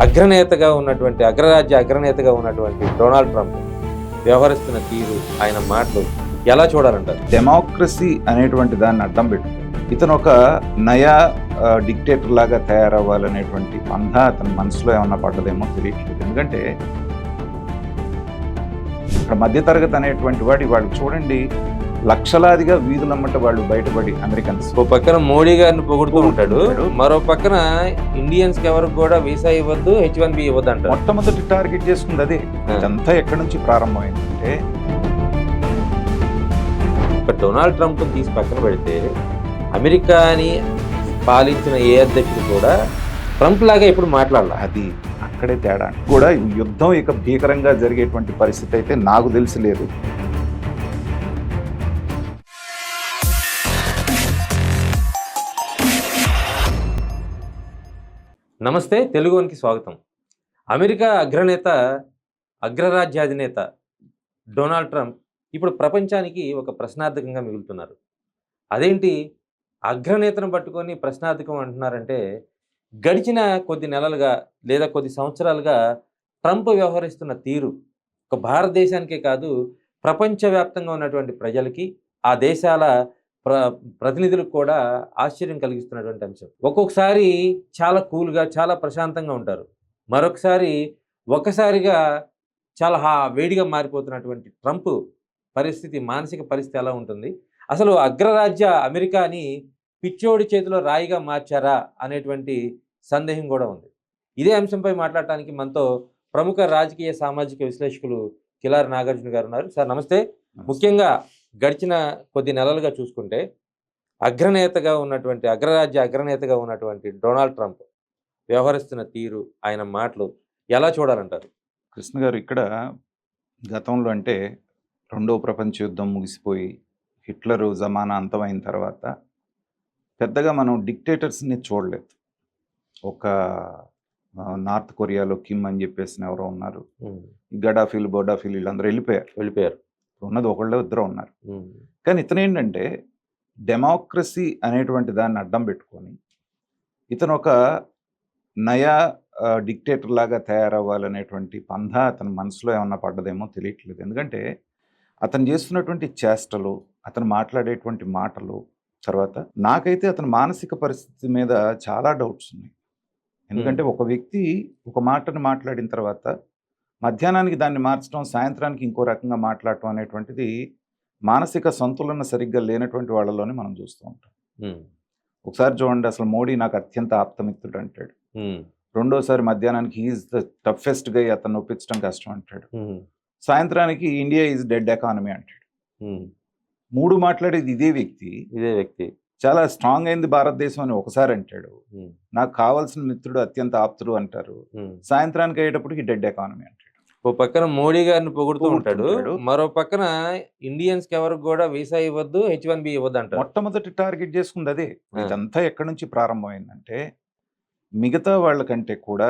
అగ్రరాజ్య అగ్రనేతగా ఉన్నటువంటి Donald Trump వ్యవహరిస్తున్న తీరు, ఆయన మాటలు ఎలా చూడాలంటారు? డెమోక్రసీ అనేటువంటి దాన్ని అడ్డం పెట్టుకుంది. ఇతను ఒక నయా డిక్టేటర్ లాగా తయారవ్వాలనేటువంటి పంధ అతని మనసులో ఏమన్నా పడ్డదేమో తెలియట్లేదు. ఎందుకంటే ఇక్కడ మధ్యతరగతి అనేటువంటి వాడు చూడండి, లక్షలాదిగా వీధులమ్మట వాళ్ళు బయటపడి అమెరికన్స్. ఓ పక్కన మోడీ గారిని పొగుడుతూ ఉంటాడు, మరో పక్కన ఇండియన్స్ కి ఎవరికి కూడా వీసా ఇవ్వద్దు, H1B ఇవ్వద్దు అంటారు. మొట్టమొదటి టార్గెట్ చేసుకుంది అదే. ఇదంతా ఎక్కడి నుంచి ప్రారంభమైందంటే, డొనాల్డ్ ట్రంప్ తీసి పక్కన పెడితే అమెరికాని పాలించిన ఏ అధ్యక్షుడు కూడా ట్రంప్ లాగా ఇప్పుడు మాట్లాడాలి. అది అక్కడే తేడా. కూడా యుద్ధం ఇక భీకరంగా జరిగేటువంటి పరిస్థితి అయితే నాకు తెలిసి లేదు. నమస్తే, తెలుగుకి స్వాగతం. అమెరికా అగ్రరాజ్యాధినేత డొనాల్డ్ ట్రంప్ ఇప్పుడు ప్రపంచానికి ఒక ప్రశ్నార్థకంగా మిగులుతున్నారు. అదేంటి అగ్రనేతను పట్టుకొని ప్రశ్నార్థకం అంటున్నారంటే, గడిచిన కొద్ది నెలలుగా లేదా కొద్ది సంవత్సరాలుగా ట్రంప్ వ్యవహరిస్తున్న తీరు ఒక భారతదేశానికే కాదు, ప్రపంచవ్యాప్తంగా ఉన్నటువంటి ప్రజలకి, ఆ దేశాల ప్రతినిధులకు కూడా ఆశ్చర్యం కలిగిస్తున్నటువంటి అంశం. ఒక్కొక్కసారి చాలా కూల్గా, చాలా ప్రశాంతంగా ఉంటారు. ఒక్కసారిగా చాలా వేడిగా మారిపోతున్నటువంటి ట్రంప్ మానసిక పరిస్థితి ఎలా ఉంటుంది? అసలు అగ్రరాజ్య అమెరికాని పిచ్చోడి చేతిలో రాయిగా మార్చారా అనేటువంటి సందేహం కూడా ఉంది. ఇదే అంశంపై మాట్లాడటానికి మనతో ప్రముఖ రాజకీయ సామాజిక విశ్లేషకులు కిలారి నాగార్జున గారు ఉన్నారు. సార్ నమస్తే. ముఖ్యంగా గడిచిన కొద్ది నెలలుగా చూసుకుంటే అగ్రరాజ్య అగ్రనేతగా ఉన్నటువంటి డొనాల్డ్ ట్రంప్ వ్యవహరిస్తున్న తీరు, ఆయన మాటలు ఎలా చూడాలంటారు? కృష్ణ గారు, ఇక్కడ గతంలో అంటే రెండవ ప్రపంచ యుద్ధం ముగిసిపోయి హిట్లరు జమానా అంతమైన తర్వాత పెద్దగా మనం డిక్టేటర్స్ని చూడలేదు. ఒక నార్త్ కొరియాలో కిమ్ అని చెప్పేసి ఎవరో ఉన్నారు, గడాఫీలు బోడాఫీలు వీళ్ళందరూ వెళ్ళిపోయారు. ఉన్నది ఒకళ్ళో ఇద్దరు ఉన్నారు. కానీ ఇతను ఏంటంటే డెమోక్రసీ అనేటువంటి దాన్ని అడ్డం పెట్టుకొని ఇతను ఒక నయా డిక్టేటర్ లాగా తయారవ్వాలనేటువంటి పంధ అతని మనసులో ఏమన్నా పడ్డదేమో తెలియట్లేదు. ఎందుకంటే అతను చేస్తున్నటువంటి చేష్టలు, అతను మాట్లాడేటువంటి మాటలు, తర్వాత నాకైతే అతని మానసిక పరిస్థితి మీద చాలా డౌట్స్ ఉన్నాయి. ఎందుకంటే ఒక వ్యక్తి ఒక మాటను మాట్లాడిన తర్వాత మధ్యాహ్నానికి దాన్ని మార్చడం, సాయంత్రానికి ఇంకో రకంగా మాట్లాడటం అనేటువంటిది మానసిక సంతులన సరిగ్గా లేనటువంటి వాళ్ళలోనే మనం చూస్తూ ఉంటాం. ఒకసారి చూడండి, అసలు మోడీ నాకు అత్యంత ఆప్తమిత్రుడు అంటాడు. రెండోసారి మధ్యాహ్నానికి ఈజ్ ద టఫెస్ట్ గై, అతను ఒప్పించడం కష్టం అంటాడు. సాయంత్రానికి ఇండియా ఈజ్ డెడ్ ఎకానమీ అంటాడు. మూడు మాట్లాడేది ఇదే వ్యక్తి. చాలా స్ట్రాంగ్ అయింది భారతదేశం అని ఒకసారి అంటాడు. నాకు కావాల్సిన మిత్రుడు అత్యంత ఆప్తుడు అంటారు. సాయంత్రానికి అయ్యేటప్పటికి డెడ్ ఎకానమీ అంటాడు. ఓ పక్కన మోడీ గారిని పొగుడుతూ ఉంటాడు, మరో పక్కన ఇండియన్స్ కి ఎవరికి కూడా వీసా ఇవ్వద్దు, H1B ఇవ్వద్దు అంటారు. మొట్టమొదటి టార్గెట్ చేసుకుంది అదే. ఇదంతా ఎక్కడి నుంచి ప్రారంభమైందంటే, మిగతా వాళ్ళకంటే కూడా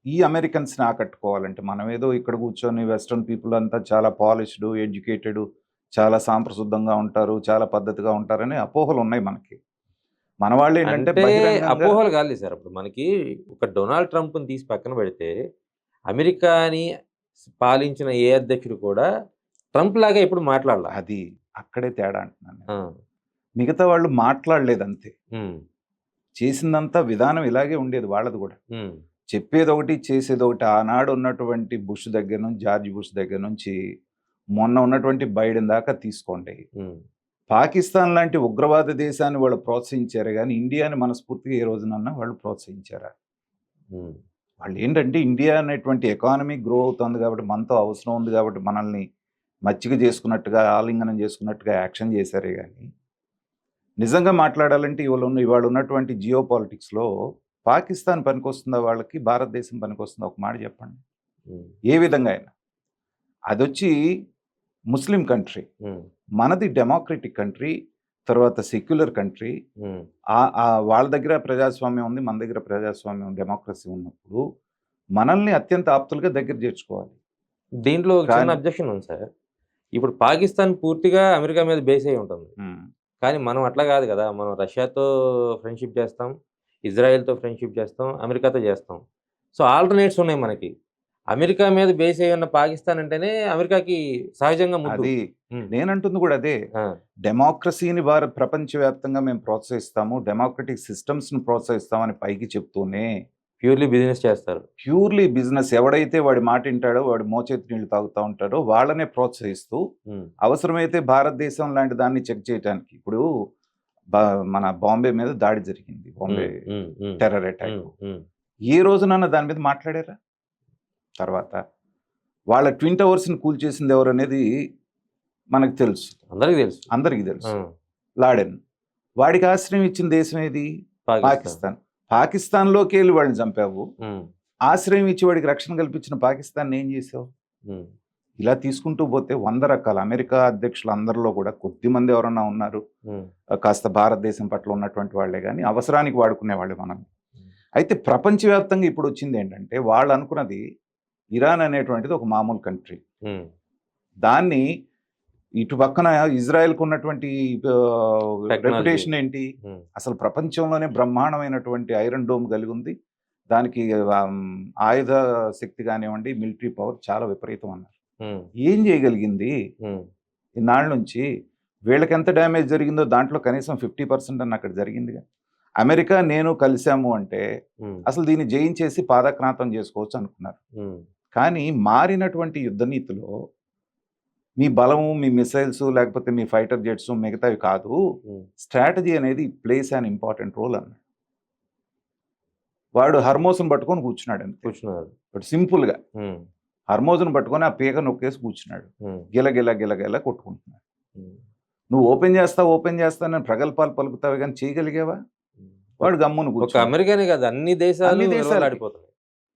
ఈ అమెరికన్స్ని ఆకట్టుకోవాలంటే, మనం ఏదో ఇక్కడ కూర్చొని వెస్ట్రన్ పీపుల్ అంతా చాలా పాలిష్డ్, ఎడ్యుకేటెడ్, చాలా సాంప్రశుద్ధంగా ఉంటారు, చాలా పద్ధతిగా ఉంటారని అపోహలు ఉన్నాయి మనకి. మన వాళ్ళు ఏంటంటే అపోహలు కాదు సార్. అప్పుడు మనకి ఒక డొనాల్డ్ ట్రంప్ని తీసి పక్కన పెడితే అమెరికాని పాలించిన ఏ అధ్యక్షుడు కూడా ట్రంప్ లాగా ఎప్పుడు మాట్లాడాలి. అది అక్కడే తేడా అంటున్నాను. మిగతా వాళ్ళు మాట్లాడలేదు అంతే. చేసిందంతా విధానం ఇలాగే ఉండేది వాళ్ళది కూడా. చెప్పేది ఒకటి, చేసేది ఒకటి. ఆనాడు ఉన్నటువంటి బుష్ దగ్గర నుంచి, జార్జ్ బుష్ దగ్గర నుంచి మొన్న ఉన్నటువంటి బైడెన్ దాకా తీసుకోండి. పాకిస్తాన్ లాంటి ఉగ్రవాద దేశాన్ని వాళ్ళు ప్రోత్సహించారు, కానీ ఇండియాని మనస్ఫూర్తిగా ఏ రోజునన్నా వాళ్ళు ప్రోత్సహించారా? వాళ్ళు ఏంటంటే ఇండియా అనేటువంటి ఎకానమీ గ్రో అవుతుంది కాబట్టి, మనతో అవసరం ఉంది కాబట్టి మనల్ని మచ్చిక చేసుకున్నట్టుగా, ఆలింగనం చేసుకున్నట్టుగా యాక్షన్ చేశారే కానీ నిజంగా మాట్లాడాలంటే ఇవాళ ఉన్నటువంటి జియో పాలిటిక్స్లో పాకిస్తాన్ పనికొస్తుందా వాళ్ళకి, భారతదేశం పనికొస్తుందా? ఒక మాట చెప్పండి. ఏ విధంగా అయినా అది వచ్చి ముస్లిం కంట్రీ, మనది డెమోక్రటిక్ కంట్రీ, తర్వాత సెక్యులర్ కంట్రీ. వాళ్ళ దగ్గర ప్రజాస్వామ్యం ఉంది, మన దగ్గర ప్రజాస్వామ్యం, డెమోక్రసీ ఉన్నప్పుడు మనల్ని అత్యంత ఆప్తులుగా దగ్గర చేర్చుకోవాలి. దీంట్లో చిన్న అబ్జెక్షన్ ఉంది సార్. ఇప్పుడు పాకిస్తాన్ పూర్తిగా అమెరికా మీద బేస్ అయి ఉంటుంది, కానీ మనం అట్లా కాదు కదా. మనం రష్యాతో ఫ్రెండ్షిప్ చేస్తాం, ఇజ్రాయెల్తో ఫ్రెండ్షిప్ చేస్తాం, అమెరికాతో చేస్తాం. సో ఆల్టర్నేట్స్ ఉన్నాయి మనకి. అమెరికా మీద బేస్ అయి ఉన్న పాకిస్తాన్ అంటేనే అమెరికాకి సహజంగా ముద్దు. అది ఉమ్, నేనంటుంది కూడా అదే. ఆ, డెమోక్రసీని ప్రపంచవ్యాప్తంగా మేము ప్రోత్సహిస్తాము, డెమోక్రటిక్ సిస్టమ్స్ని ప్రోత్సహిస్తామని పైకి చెప్తూనే ప్యూర్లీ బిజినెస్ చేస్తారు. ప్యూర్లీ బిజినెస్ ఎవడైతే వాడి మాట వింటాడో, వాడి మోచేతి నీళ్లు తాగుతూ ఉంటాడో వాళ్ళనే ప్రోత్సహిస్తూ ఉమ్, అవసరమైతే భారతదేశం లాంటి దాన్ని చెక్ చేయడానికి ఇప్పుడు మన బాంబే మీద దాడి జరిగింది, బాంబే ఉమ్, ఉమ్, టెర్రర్ అటాక్. ఉమ్, ఉమ్, ఏ రోజునన్నా దాని మీద మాట్లాడారా? తర్వాత వాళ్ళ ట్విన్ టవర్స్ని కూల్చేసింది ఎవరు అనేది మనకు తెలుసు, అందరికీ తెలుసు. అందరికీ తెలుసు. ఆ, లాడెన్. వాడికి ఆశ్రయం ఇచ్చిన దేశం ఏది? పాకిస్తాన్. పాకిస్తాన్. పాకిస్తాన్లోకి వెళ్ళి వాళ్ళని చంపావు, ఉమ్, ఆశ్రయం ఇచ్చి వాడికి రక్షణ కల్పించిన పాకిస్తాన్ ఏం చేసావు? ఉమ్, ఇలా తీసుకుంటూ పోతే 100 రకాల అమెరికా అధ్యక్షులు అందరిలో కూడా కొద్దిమంది ఎవరన్నా ఉన్నారు ఉమ్, కాస్త భారతదేశం పట్ల ఉన్నటువంటి వాళ్ళే, కానీ అవసరానికి వాడుకునే వాళ్ళే మనం. ఉమ్, అయితే ప్రపంచవ్యాప్తంగా ఇప్పుడు వచ్చింది ఏంటంటే, వాళ్ళు అనుకున్నది ఇరాన్ అనేటువంటిది ఒక మామూలు కంట్రీ. ఉమ్, దాన్ని ఇటు పక్కన ఇజ్రాయెల్కు ఉన్నటువంటి Technology. రెప్యుటేషన్ ఏంటి? ఉమ్, అసలు ప్రపంచంలోనే బ్రహ్మాండమైనటువంటి ఐరన్ డోమ్ కలిగి ఉంది. దానికి ఆయుధ శక్తి కానివ్వండి, మిలిటరీ పవర్ చాలా విపరీతం అన్నారు. ఉమ్, ఏం చేయగలిగింది ఉమ్, ఇన్నాళ్ళ నుంచి? వీళ్ళకి ఎంత డ్యామేజ్ జరిగిందో దాంట్లో కనీసం 50% అన్న అక్కడ జరిగిందిగా. అమెరికా నేను కలిసాము అంటే ఉమ్, అసలు దీన్ని జయించేసి పాదక్రాంతం చేసుకోవచ్చు అనుకున్నారు. ఉమ్, కానీ మారినటువంటి యుద్ధ నీతిలో మీ బలము, మీ మిసైల్స్, లేకపోతే మీ ఫైటర్ జెట్స్ మిగతావి కాదు, ఉమ్, స్ట్రాటజీ అనేది ప్లేస్ అన్ ఇంపార్టెంట్ రోల్ అన్నాడు. వాడు హర్మోస్ను పట్టుకొని కూర్చున్నాడు అంతే. కూర్చున్నారు. బట్ సింపుల్గా ఉమ్, హర్మోజ్ను పట్టుకొని ఆ పీక నొక్కేసి కూర్చున్నాడు. ఉమ్, గిలగిల కొట్టుకుంటున్నాడు. ఉమ్, నువ్వు ఓపెన్ చేస్తా నేను ప్రగల్భాలు పలుకుతావు, కానీ చేయగలిగావా? ఉమ్. వాడు గమ్మును ఒక కూర్చున్నాడు. అమెరికానే కాదు, అన్ని దేశాలు అన్ని దేశాలకి. ఆడిపోతున్నాయి.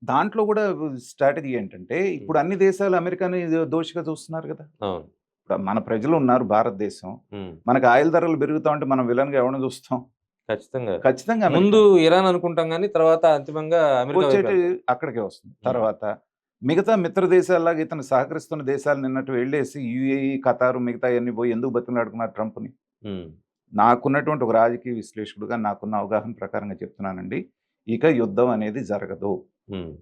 దాంట్లో కూడా స్ట్రాటజీ ఏంటంటే, ఇప్పుడు అన్ని దేశాలు అమెరికాని దోషిగా చూస్తున్నారు కదా. అవును. ఇప్పుడు మన ప్రజలు ఉన్నారు భారతదేశం, ఉమ్, మనకు ఆయిల్ ధరలు పెరుగుతా ఉంటే మనం విలన్గా ఎవరిని చూస్తాం? ఖచ్చితంగా. ఖచ్చితంగా ముందు ఇరాన్ అనుకుంటాం కానీ తర్వాత అంతిమంగా అమెరికా వైపు వచ్చేటి వెళ్తాం. అక్కడికే వస్తుంది. తర్వాత మిగతా మిత్ర దేశాల్లాగా ఇతను సహకరిస్తున్న దేశాలు నిన్నట్టు వెళ్ళేసి యుఏఈ, ఖతారు మిగతా అన్ని పోయి ఎందుకు బతిమలాడుకున్నారు ట్రంప్ని? ఉమ్, నాకున్నటువంటి ఒక రాజకీయ విశ్లేషకుడుగా నాకున్న అవగాహన ప్రకారంగా చెప్తున్నానండి, ఇక యుద్ధం అనేది జరగదు. ఉమ్,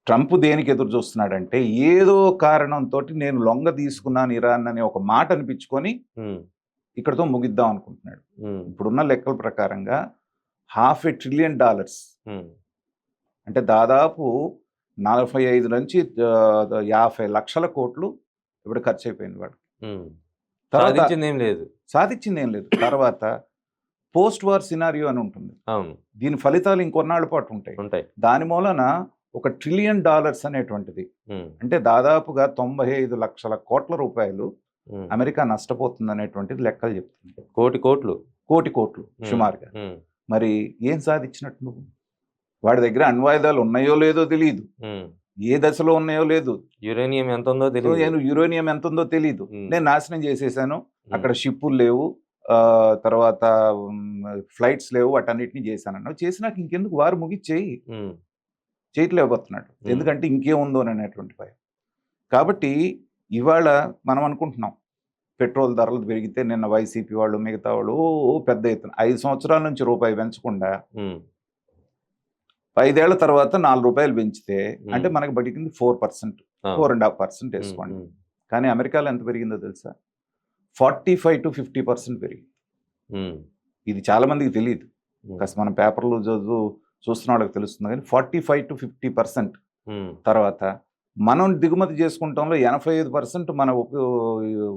ట్రంప్ దేనికి ఎదురు చూస్తున్నాడంటే, ఏదో కారణంతో నేను లొంగ తీసుకున్నాను ఇరాన్ అనే ఒక మాట అనిపించుకొని ఉమ్, ఇక్కడతో ముగిద్దాం అనుకుంటున్నాడు. ఉమ్, ఇప్పుడున్న లెక్కల ప్రకారంగా $500 బిలియన్, ఉమ్, అంటే దాదాపు 45 నుంచి 50 లక్షల కోట్లు ఇప్పుడు ఖర్చు అయిపోయింది వాడు. ఉమ్. తర్వాత సాధించింది ఏం లేదు. సాధించింది ఏం లేదు. తర్వాత పోస్ట్ వార్ సినారియో అని ఉంటుంది. అవును, దీని ఫలితాలు ఇంకొన్నాళ్ళ పాటు ఉంటాయి. ఉంటాయి. దాని మూలన $1 ట్రిలియన్ అనేటువంటిది, ఉమ్, అంటే దాదాపుగా 95 లక్షల కోట్ల రూపాయలు ఉమ్. అమెరికా నష్టపోతుంది అనేటువంటిది లెక్కలు చెప్తుంది. కోట్లు. కోటి కోట్లు ఉమ్, సుమారుగా. ఉమ్, మరి ఏం సాధించినట్టు నువ్వు? వాడి దగ్గర అణ్వాయుధాలు ఉన్నాయో లేదో తెలియదు, ఉమ్. ఏ దశలో ఉన్నాయో లేదు, యురేనియం ఎంత ఉందో తెలియదు. యురేనియం ఎంత ఉందో తెలియదు. ఉమ్. నేను నాశనం చేసేసాను, ఉమ్, అక్కడ షిప్పులు లేవు, తర్వాత ఫ్లైట్స్ లేవు, వాటన్నిటిని చేశాను. చేసినాక ఇంకెందుకు వారు ముగిచ్చేయి? ఉమ్, చేయట్లేకపోతున్నాడు. ఎందుకంటే ఇంకేముందో అనేటువంటి భయం. కాబట్టి ఇవాళ మనం అనుకుంటున్నాం పెట్రోల్ ధరలు పెరిగితే నిన్న వైసీపీ వాళ్ళు మిగతా వాళ్ళు పెద్ద ఎత్తున 5 సంవత్సరాల నుంచి రూపాయి పెంచకుండా ఉమ్, 5 ఏళ్ల తర్వాత $4 పెంచితే అంటే ఉమ్. మనకు బతికింది 4%, అవును. 4.5% ఉమ్, వేసుకోండి. ఉమ్, కానీ అమెరికాలో ఎంత పెరిగిందో తెలుసా? 45 to 50% పెరిగింది. ఉమ్, ఇది చాలా మందికి తెలియదు, ఉమ్, కాస్త మన పేపర్లు చూస్తున్న వాళ్ళకి తెలుస్తుంది. కానీ 45 to 50%. ఉమ్, తర్వాత మనం దిగుమతి చేసుకుంటాంలో 85% మన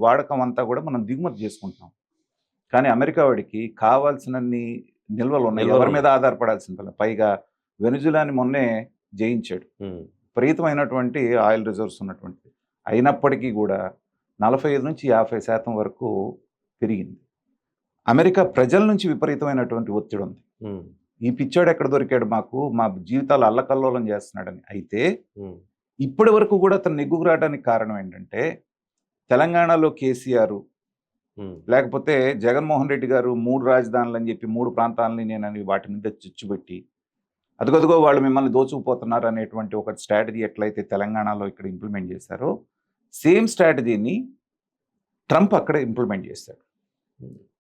వాడకం అంతా కూడా మనం దిగుమతి చేసుకుంటాం. కానీ అమెరికా వాడికి కావాల్సినన్ని నిల్వలు ఉన్నాయి, నిల్వలు ఎవరి మీద ఆధారపడాల్సిన పని. పైగా వెనుజులాని మొన్నే జయించాడు, ఉమ్, విపరీతమైనటువంటి ఆయిల్ రిజర్వ్స్ ఉన్నటువంటి. అయినప్పటికీ కూడా 45 నుంచి 50% వరకు పెరిగింది. అమెరికా ప్రజల నుంచి విపరీతమైనటువంటి ఒత్తిడి ఉంది. ఉమ్, ఈ పిచ్చాడు ఎక్కడ దొరికాడు మాకు, మా జీవితాలు అల్లకల్లోలం చేస్తున్నాడని. అయితే ఉమ్, ఇప్పటి వరకు కూడా అతను నెగ్గుకు రావడానికి కారణం ఏంటంటే, తెలంగాణలో కేసీఆర్, ఉమ్, లేకపోతే జగన్మోహన్ రెడ్డి గారు 3 రాజధానులు అని చెప్పి 3 ప్రాంతాలని నేనని వాటి మీద చిచ్చుపెట్టి అదిగదిగో వాళ్ళు మిమ్మల్ని దోచుకుపోతున్నారు అనేటువంటి ఒక స్ట్రాటజీ ఎట్లయితే తెలంగాణలో ఇక్కడ ఇంప్లిమెంట్ చేశారో, సేమ్ స్ట్రాటజీని ట్రంప్ అక్కడ ఇంప్లిమెంట్ చేశాడు.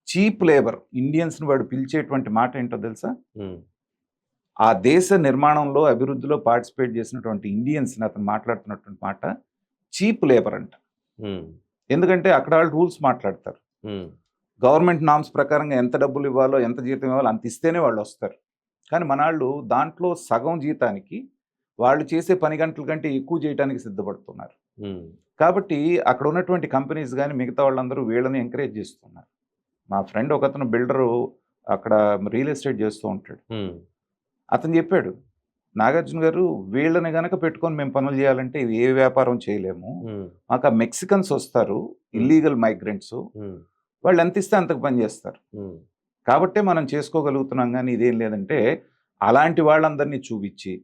చీప్ లేబర్ ఇండియన్స్ని వాడు పిలిచేటువంటి మాట ఏంటో తెలుసా? ఉమ్, ఆ దేశ నిర్మాణంలో అభివృద్ధిలో పార్టిసిపేట్ చేసినటువంటి ఇండియన్స్ని అతను మాట్లాడుతున్నటువంటి మాట చీప్ లేబర్ అంట. ఉమ్, ఎందుకంటే అక్కడ వాళ్ళు రూల్స్ మాట్లాడతారు. ఉమ్, గవర్నమెంట్ నామ్స్ ప్రకారంగా ఎంత డబ్బులు ఇవ్వాలో ఎంత జీతం ఇవ్వాలో అంత ఇస్తేనే వాళ్ళు వస్తారు. కానీ మన వాళ్ళు దాంట్లో సగం జీతానికి వాళ్ళు చేసే పని గంటల కంటే ఎక్కువ చేయడానికి సిద్ధపడుతున్నారు. ఉమ్, కాబట్టి అక్కడ ఉన్నటువంటి కంపెనీస్ కానీ మిగతా వాళ్ళందరూ వీళ్ళని ఎంకరేజ్ చేస్తున్నారు. మా ఫ్రెండ్ ఒకతను బిల్డరు అక్కడ రియల్ ఎస్టేట్ చేస్తూ ఉంటాడు. ఉమ్, అతను చెప్పాడు, నాగార్జున గారు వీళ్ళని గనక పెట్టుకొని మేము పనులు చేయాలంటే ఏ వ్యాపారం చేయలేము. ఉమ్, మాకు ఆ మెక్సికన్స్ వస్తారు, ఇల్లీగల్ మైగ్రెంట్స్, ఉమ్, వాళ్ళు ఎంత ఇస్తే అంతకు పని చేస్తారు. ఉమ్, కాబట్టే మనం చేసుకోగలుగుతున్నాం. కానీ ఇదేం లేదంటే అలాంటి వాళ్ళందరినీ చూపించి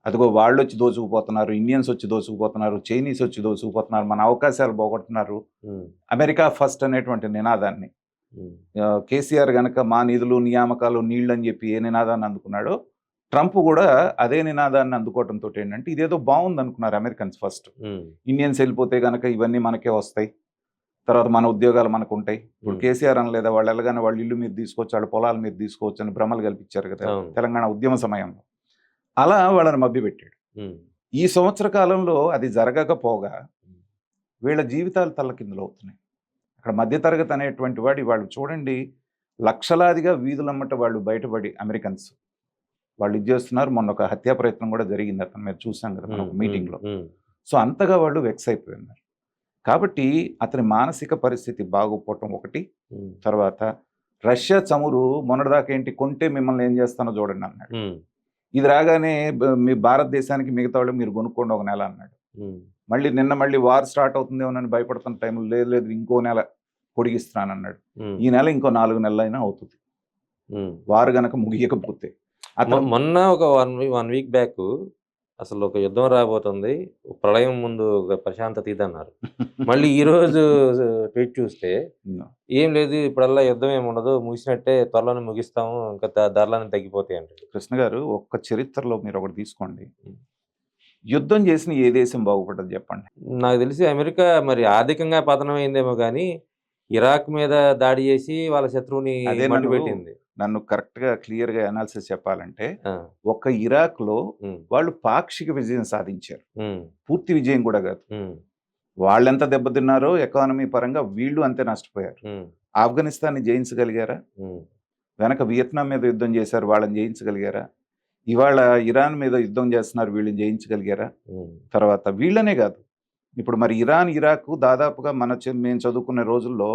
అదిగో వాళ్ళు వచ్చి దోచుకుపోతున్నారు, ఇండియన్స్ వచ్చి దోచుకుపోతున్నారు, చైనీస్ వచ్చి దోచుకుపోతున్నారు, మన అవకాశాలు పోగొట్టున్నారు, ఉమ్, అమెరికా ఫస్ట్ అనేటువంటి నినాదాన్ని ఉమ్, కేసీఆర్ గనక మా నిధులు నియామకాలు నీళ్ళు అని చెప్పి ఏ నినాదాన్ని అందుకున్నాడో ట్రంప్ కూడా అదే నినాదాన్ని అందుకోవడంతో ఏంటంటే ఇదేదో బాగుంది అనుకున్నారు అమెరికన్స్ ఫస్ట్. ఉమ్, ఇండియన్స్ వెళ్ళిపోతే కనుక ఇవన్నీ మనకే వస్తాయి, తర్వాత మన ఉద్యోగాలు మనకు ఉంటాయి. ఇప్పుడు కేసీఆర్ అనలేదా, వాళ్ళు వెళ్ళగానే వాళ్ళు ఇల్లు మీద తీసుకోవచ్చు, వాళ్ళ పొలాల మీద తీసుకోవచ్చు అని భ్రమలు కల్పించారు కదా అవును. తెలంగాణ ఉద్యమ సమయంలో. అలా వాళ్ళని మభ్యపెట్టాడు. ఉమ్, ఈ సంవత్సర కాలంలో అది జరగకపోగా వీళ్ళ జీవితాలు తల్లకిందులు అవుతున్నాయి. అక్కడ మధ్యతరగతి అనేటువంటి వాడి వాళ్ళు చూడండి, లక్షలాదిగా వీధులమ్మట వాళ్ళు బయటపడి అమెరికన్స్ వాళ్ళు ఇది చేస్తున్నారు. మొన్న ఒక హత్యా ప్రయత్నం కూడా జరిగింది అతను మీద, చూసాం కదా మనం మీటింగ్లో. ఉమ్, సో అంతగా వాళ్ళు వెక్స్ అయిపోయినారు. కాబట్టి అతని మానసిక పరిస్థితి బాగోపోవటం ఒకటి. ఉమ్, తర్వాత రష్యా చమురు మొన్నటిదాకా ఏంటి, కొంటే మిమ్మల్ని ఏం చేస్తానో చూడండి అన్నాడు. ఉమ్, ఇది రాగానే మీ భారతదేశానికి మిగతా వాళ్ళు మీరు కొనుక్కోండి ఒక నెల అన్నాడు. ఉమ్, మళ్ళీ వార్ స్టార్ట్ అవుతుందేమోనని భయపడుతున్న టైంలో లేదు ఇంకో నెల పొడిగిస్తున్నాను అన్నాడు. ఉమ్, ఈ నెల ఇంకో 4 నెలలైనా అవుతుంది ఉమ్. వారు గనక ముగియకపోతే. అతను మొన్న ఒక 1 వీక్ బ్యాక్ అసలు ఒక యుద్ధం రాబోతుంది, ప్రళయం ముందు ఒక ప్రశాంతత ఇదన్నారు. మళ్ళీ ఈ రోజు ట్వీట్ చూస్తే ఏం లేదు, ఇప్పుడల్లా యుద్ధం ఏమి ఉండదు, ముగిసినట్టే, త్వరలోనే ముగిస్తాము, ఇంకా ధరలన్నీ తగ్గిపోతాయి అంటారు. కృష్ణ గారు, ఒక్క చరిత్రలో మీరు ఒకటి తీసుకోండి, యుద్ధం చేసిన ఏ దేశం బాగుపడ్డది చెప్పండి. నాకు తెలిసి అమెరికా మరి ఆర్థికంగా పతనం అయిందేమో కానీ ఇరాక్ మీద దాడి చేసి వాళ్ళ శత్రువుని అదే మట్టుపెట్టింది. నన్ను కరెక్ట్ గా క్లియర్ గా అనాలిసిస్ చెప్పాలంటే, ఆ, ఒక ఇరాక్ లో ఉమ్, వాళ్ళు పాక్షిక విజయం సాధించారు, ఉమ్, పూర్తి విజయం కూడా కాదు. ఉమ్, వాళ్ళెంత దెబ్బతిన్నారో ఎకానమీ పరంగా వీళ్ళు అంతే నష్టపోయారు. ఉమ్, ఆఫ్ఘనిస్తాన్ని జయించగలిగారా? ఉమ్, వెనక వియత్నాం మీద యుద్ధం చేశారు, వాళ్ళని జయించగలిగారా? ఇవాళ ఇరాన్ మీద యుద్ధం చేస్తున్నారు, వీళ్ళని జయించగలిగారా? ఉమ్, తర్వాత వీళ్ళనే కాదు, ఇప్పుడు మరి ఇరాన్ ఇరాక్ దాదాపుగా మేము చదువుకునే రోజుల్లో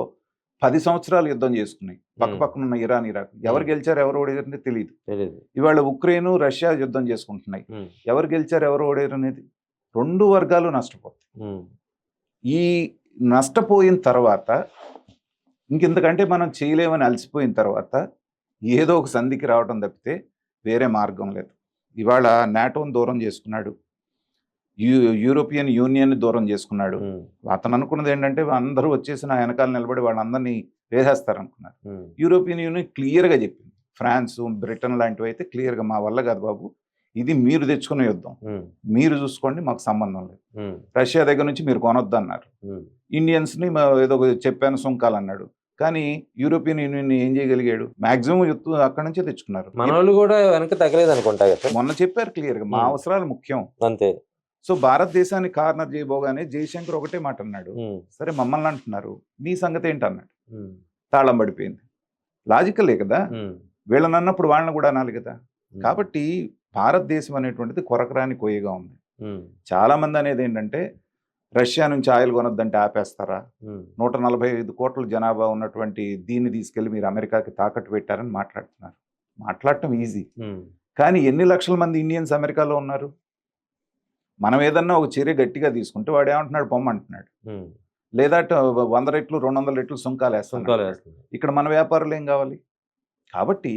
10 సంవత్సరాలు యుద్ధం చేసుకున్నాయి పక్కపక్కనున్న ఇరాన్ ఇరాక్. ఎవరు గెలిచారు ఎవరు ఓడారంటే తెలియదు. తెలీదు. ఇవాళ ఉక్రెయిన్ రష్యా యుద్ధం చేసుకుంటున్నాయి, ఉమ్, ఎవరు గెలిచారు ఎవరు ఓడారు అనేది 2 వర్గాలు నష్టపోతాయి. ఉమ్, ఈ నష్టపోయిన తర్వాత ఇంకెంతకంటే మనం చేయలేమని అలసిపోయిన తర్వాత ఏదో ఒక సంధికి రావడం తప్పితే వేరే మార్గం లేదు. ఇవాళ నాటోని దూరం చేసుకున్నాడు, యూరోపియన్ యూనియన్ దూరం చేసుకున్నాడు. ఉమ్, అతను అనుకున్నది ఏంటంటే అందరూ వచ్చేసి నా వెనకాల నిలబడి వాళ్ళందరినీ వేసేస్తారు అనుకున్నారు. ఉమ్, యూరోపియన్ యూనియన్ క్లియర్గా చెప్పింది, ఫ్రాన్స్ బ్రిటన్ లాంటివి అయితే క్లియర్గా మా వల్ల కాదు బాబు, ఇది మీరు తెచ్చుకునే యుద్ధం, ఉమ్, మీరు చూసుకోండి, మాకు సంబంధం లేదు. ఉమ్, రష్యా దగ్గర నుంచి మీరు కొనొద్దు అన్నారు. ఉమ్, ఇండియన్స్ని ఏదో చెప్పాను సుంకాలు అన్నాడు. కానీ యూరోపియన్ యూనియన్ ఏం చేయగలిగాడు? మాక్సిమం యుద్ధం అక్కడి నుంచే తెచ్చుకున్నారు. మన వాళ్ళు కూడా వెనక తగ్గలేదు అనుకుంటా కదా. మొన్న చెప్పారు క్లియర్గా, మా అవసరాలు ముఖ్యం. అంతే. సో భారతదేశాన్ని కార్నర్ చేయబోగానే జయశంకర్ ఒకటే మాట అన్నాడు, ఉమ్, సరే మమ్మల్ని అంటున్నారు, మీ సంగతి ఏంటి అన్నాడు. ఉమ్, తాళం పడిపోయింది. లాజికలే కదా, ఉమ్, వీళ్ళని అన్నప్పుడు వాళ్ళని కూడా అనాలి కదా. ఉమ్, కాబట్టి భారతదేశం అనేటువంటిది కొరకరాని కొయ్యగా ఉంది. ఉమ్, చాలా మంది అనేది ఏంటంటే రష్యా నుంచి ఆయిల్ కొనొద్దంటే ఆపేస్తారా? ఉమ్, 145 కోట్ల జనాభా ఉన్నటువంటి దీన్ని తీసుకెళ్ళి మీరు అమెరికాకి తాకట్టు పెట్టారని మాట్లాడుతున్నారు. మాట్లాడటం ఈజీ, ఉమ్, కానీ ఎన్ని లక్షల మంది ఇండియన్స్ అమెరికాలో ఉన్నారు? మనం ఏదన్నా ఒక చర్య గట్టిగా తీసుకుంటే వాడు ఏమంటున్నాడు, పొమ్మంటున్నాడు, ఉమ్, లేదా 100 రెట్లు 200 రెట్లు సుంకాలు సుంకాలు వేస్తాడు. వేస్తుంది. ఇక్కడ మన వ్యాపారులు ఏం కావాలి? కాబట్టి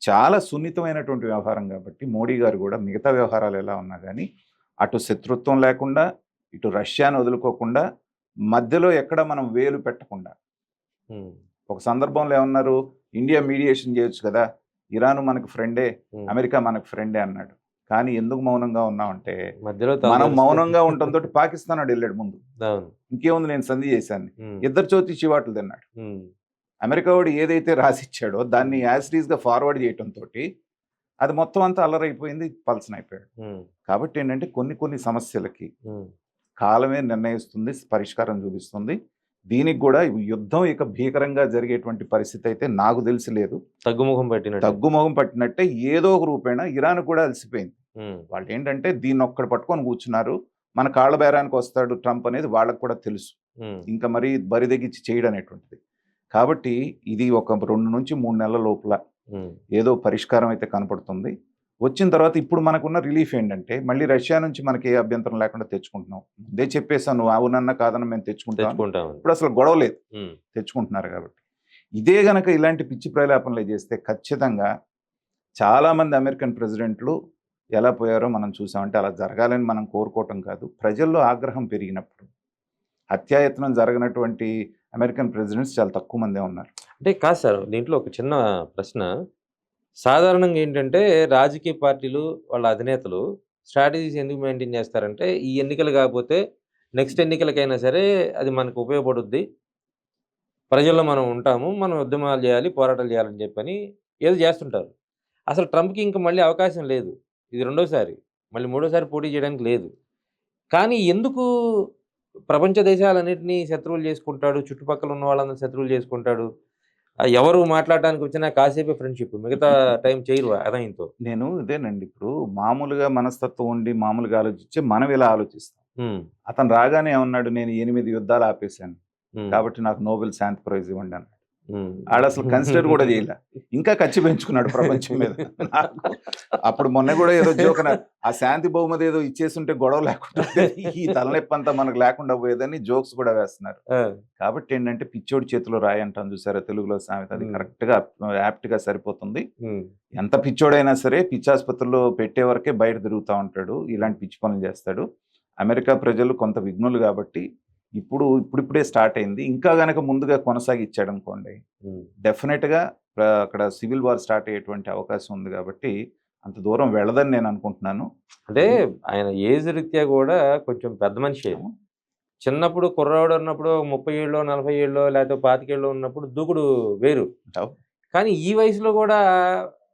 చాలా సున్నితమైనటువంటి వ్యవహారం. కాబట్టి మోడీ గారు కూడా మిగతా వ్యవహారాలు ఎలా ఉన్నా కానీ అటు శత్రుత్వం లేకుండా, ఇటు రష్యాను వదులుకోకుండా, మధ్యలో ఎక్కడ మనం వేలు పెట్టకుండా, ఉమ్, ఒక సందర్భంలో ఏమన్నారు, ఇండియా మీడియేషన్ చేయొచ్చు కదా, ఇరాన్ మనకు ఫ్రెండే, ఉమ్, అమెరికా మనకు ఫ్రెండే అన్నాడు. కానీ ఎందుకు మౌనంగా ఉన్నామంటే, మధ్యలో మనం మౌనంగా ఉండటంతో పాకిస్తాన్ వాడు వెళ్ళాడు ముందు. అవును. ఇంకేముంది, నేను సంధి చేశాను, ఉమ్, ఇద్దరు చోతి చివాట్లు తిన్నాడు. ఉమ్, అమెరికా వాడు ఏదైతే రాసిచ్చాడో దాన్ని యాజ్ గా ఫార్వర్డ్ చేయటంతో అది మొత్తం అంతా అల్లరైపోయింది, పల్సన్ అయిపోయాడు. ఉమ్, కాబట్టి ఏంటంటే కొన్ని సమస్యలకి ఉమ్, కాలమే నిర్ణయిస్తుంది, పరిష్కారం చూపిస్తుంది. దీనికి కూడా యుద్ధం ఇక భీకరంగా జరిగేటువంటి పరిస్థితి అయితే నాకు తెలిసి లేదు. తగ్గుముఖం పట్టినట్టు. తగ్గుముఖం పట్టినట్టే ఏదో ఒక రూపేణ ఇరాన్ కూడా అలసిపోయింది. ఉమ్, వాళ్ళు ఏంటంటే దీన్ని ఒక్కడు పట్టుకొని కూర్చున్నారు, మన కాళ్ళ బేరానికి వస్తాడు ట్రంప్ అనేది వాళ్ళకు కూడా తెలుసు. ఉమ్, ఇంకా మరి బరిదెగించి చేయడం అనేటువంటిది. కాబట్టి ఇది ఒక 2 నుంచి 3 నెలల లోపల ఉమ్, ఏదో పరిష్కారం అయితే కనపడుతుంది. వచ్చిన తర్వాత ఇప్పుడు మనకున్న రిలీఫ్ ఏంటంటే మళ్ళీ రష్యా నుంచి మనకి ఏ అభ్యంతరం లేకుండా తెచ్చుకుంటున్నాం. ముందే చెప్పేసాను, అవునన్నా కాదన్నా మేము తెచ్చుకుంటాం. తెచ్చుకుంటామని. ఇప్పుడు అసలు గొడవ లేదు, ఉమ్, తెచ్చుకుంటున్నారు కాబట్టి. ఇదే గనక ఇలాంటి పిచ్చి ప్రలాపనలు చేస్తే ఖచ్చితంగా చాలామంది అమెరికన్ ప్రెసిడెంట్లు ఎలా పోయారో మనం చూసామంటే అలా జరగాలని మనం కోరుకోవటం కాదు. ప్రజల్లో ఆగ్రహం పెరిగినప్పుడు హత్యాయత్నం జరగనటువంటి అమెరికన్ ప్రెసిడెంట్స్ చాలా తక్కువ మందే ఉన్నారు. అంటే కాదు సార్, దీంట్లో ఒక చిన్న ప్రశ్న. సాధారణంగా ఏంటంటే రాజకీయ పార్టీలు వాళ్ళ అధినేతలు స్ట్రాటజీస్ ఎందుకు మెయింటైన్ చేస్తారంటే, ఈ ఎన్నికలు కాకపోతే నెక్స్ట్ ఎన్నికలకైనా సరే అది మనకు ఉపయోగపడుద్ది, ప్రజల్లో మనం ఉంటాము, మనం ఉద్యమాలు చేయాలి, పోరాటాలు చేయాలని చెప్పని ఏదో చేస్తుంటారు. అసలు ట్రంప్కి ఇంకా మళ్ళీ అవకాశం లేదు, ఇది రెండోసారి, మళ్ళీ మూడోసారి పోటీ చేయడానికి లేదు. కానీ ఎందుకు ప్రపంచ దేశాలన్నింటినీ శత్రువులు చేసుకుంటాడు, చుట్టుపక్కల ఉన్న వాళ్ళందరూ శత్రువులు చేసుకుంటాడు? ఎవరు మాట్లాడడానికి వచ్చినా కాసేపే ఫ్రెండ్షిప్, మిగతా టైం చేయరు అదయంతో. నేను ఇదేనండి, ఇప్పుడు మామూలుగా మనస్తత్వం ఉండి మామూలుగా ఆలోచించి మనం ఇలా ఆలోచిస్తాం. అతను రాగానే ఏమన్నాడు, నేను 8 యుద్ధాలు ఆపేశాను కాబట్టి నాకు నోబెల్ శాంతి ప్రైజ్ ఇవ్వండి అన్నాడు. ఆడ అసలు కన్సిడర్ కూడా చేయలే, ఇంకా ఖర్చు పెంచుకున్నాడు ప్రపంచం మీద. అప్పుడు మొన్న కూడా ఏదో జోక్, ఆ శాంతి బహుమతి ఏదో ఇచ్చేస్తుంటే గొడవ లేకుండా ఈ తలనొప్పి అంతా మనకు లేకుండా పోయేదని జోక్స్ కూడా వేస్తున్నారు. కాబట్టి ఏంటంటే పిచ్చోడి చేతిలో రాయి అంటాను చూసారా తెలుగులో సామెత, అది కరెక్ట్ గా యాప్ట్ గా సరిపోతుంది. ఎంత పిచ్చోడైనా సరే పిచ్చాసుపత్రిలో పెట్టే వరకే బయట తిరుగుతూ ఉంటాడు, ఇలాంటి పిచ్చి పనులు చేస్తాడు. అమెరికా ప్రజలు కొంత విఘ్నులు కాబట్టి ఇప్పుడిప్పుడే స్టార్ట్ అయింది. ఇంకా గనక ముందుగా కొనసాగిచ్చాడు అనుకోండి, డెఫినెట్ గా అక్కడ సివిల్ వార్ స్టార్ట్ అయ్యేటువంటి అవకాశం ఉంది. కాబట్టి అంత దూరం వెళ్ళదని నేను అనుకుంటున్నాను. అంటే ఆయన ఏజ్ రీత్యా కూడా కొంచెం పెద్ద మనిషి. చిన్నప్పుడు కుర్రాడు ఉన్నప్పుడు 30 ఏళ్ళో 40 ఏళ్ళో లేకపోతే 25 ఏళ్ళో ఉన్నప్పుడు దూకుడు వేరు. కానీ ఈ వయసులో కూడా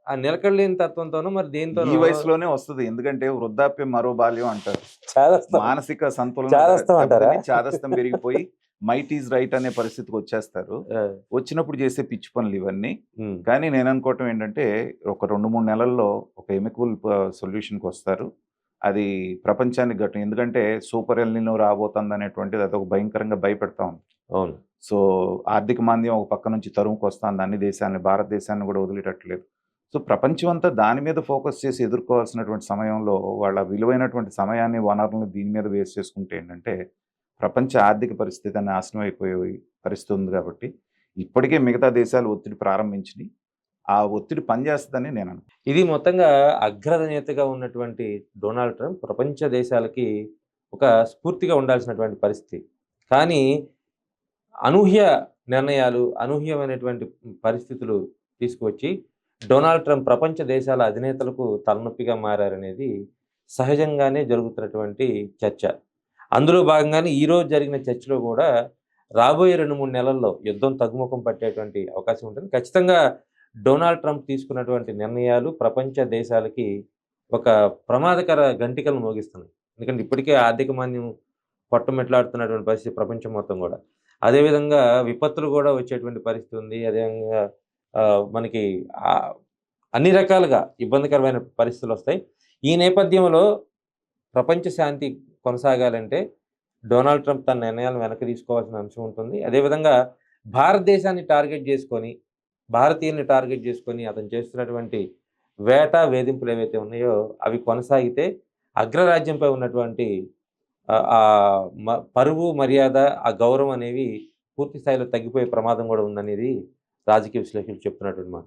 ఆ నిలకడలేని తత్వంతోనో మరి దేంతో ఈ వయసులోనే వస్తుంది. ఎందుకంటే వృద్ధాప్యం మరో బాల్యం అంటారు. మానసిక సంతులనం చాదస్తం పెరిగిపోయి మైట్ ఈజ్ రైట్ అనే పరిస్థితికి వచ్చేస్తారు. వచ్చినప్పుడు చేసే పిచ్చి పనులు ఇవన్నీ. కానీ నేను అనుకోవటం ఏంటంటే ఒక 2-3 నెలల్లో ఒక ఎమికబుల్ సొల్యూషన్కి వస్తారు. అది ప్రపంచానికి గట్టం. ఎందుకంటే సూపర్ ఎల్నినో రాబోతుంది అనేటువంటిది అదొక భయంకరంగా భయపెడతా ఉంది. అవును. సో ఆర్థిక మాంద్యం ఒక పక్క నుంచి తరుముకు వస్తుంది అన్ని దేశాన్ని, భారతదేశాన్ని కూడా వదిలేటట్లేదు. సో ప్రపంచం అంతా దాని మీద ఫోకస్ చేసి ఎదుర్కోవాల్సినటువంటి సమయంలో వాళ్ళ విలువైనటువంటి సమయాన్ని, వనరులను దీని మీద వేస్ట్ చేసుకుంటే ఏంటంటే ప్రపంచ ఆర్థిక పరిస్థితి నాశనం అయిపోయే పరిస్థితి ఉంది. కాబట్టి ఇప్పటికే మిగతా దేశాలు ఒత్తిడి ప్రారంభించినాయి, ఆ ఒత్తిడి పనిచేస్తుందని నేను అనుకుంటున్నాను. ఇది మొత్తంగా అగ్రనేతగా ఉన్నటువంటి డొనాల్డ్ ట్రంప్ ప్రపంచ దేశాలకి ఒక స్ఫూర్తిగా ఉండాల్సినటువంటి పరిస్థితి. కానీ అనూహ్య నిర్ణయాలు, అనూహ్యమైనటువంటి పరిస్థితులు తీసుకువచ్చి డొనాల్డ్ ట్రంప్ ప్రపంచ దేశాల అధినేతలకు తలనొప్పిగా మారారనేది సహజంగానే జరుగుతున్నటువంటి చర్చ. అందులో భాగంగానే ఈరోజు జరిగిన చర్చలో కూడా రాబోయే 2-3 నెలల్లో యుద్ధం తగ్గుముఖం పట్టేటువంటి అవకాశం ఉంటుంది. ఖచ్చితంగా డొనాల్డ్ ట్రంప్ తీసుకున్నటువంటి నిర్ణయాలు ప్రపంచ దేశాలకి ఒక ప్రమాదకర గంటికలను మోగిస్తున్నాయి. ఎందుకంటే ఇప్పటికే ఆర్థిక మాంద్యం పట్టుమెట్లాడుతున్నటువంటి పరిస్థితి ప్రపంచం మొత్తం కూడా. అదేవిధంగా విపత్తులు కూడా వచ్చేటువంటి పరిస్థితి ఉంది. అదేవిధంగా మనకి అన్ని రకాలుగా ఇబ్బందికరమైన పరిస్థితులు వస్తాయి. ఈ నేపథ్యంలో ప్రపంచ శాంతి కొనసాగాలంటే డొనాల్డ్ ట్రంప్ తన నిర్ణయాలను వెనక్కి తీసుకోవాల్సిన అంశం ఉంటుంది. అదేవిధంగా భారతదేశాన్ని టార్గెట్ చేసుకొని, భారతీయుల్ని టార్గెట్ చేసుకొని అతను చేస్తున్నటువంటి వేట, వేధింపులు ఏవైతే ఉన్నాయో అవి కొనసాగితే అగ్రరాజ్యంపై ఉన్నటువంటి పరువు, మర్యాద, ఆ గౌరవం అనేవి పూర్తి స్థాయిలో తగ్గిపోయే ప్రమాదం కూడా ఉందనేది రాజకీయ విశ్లేషకులు చెప్తున్నటువంటి మాట.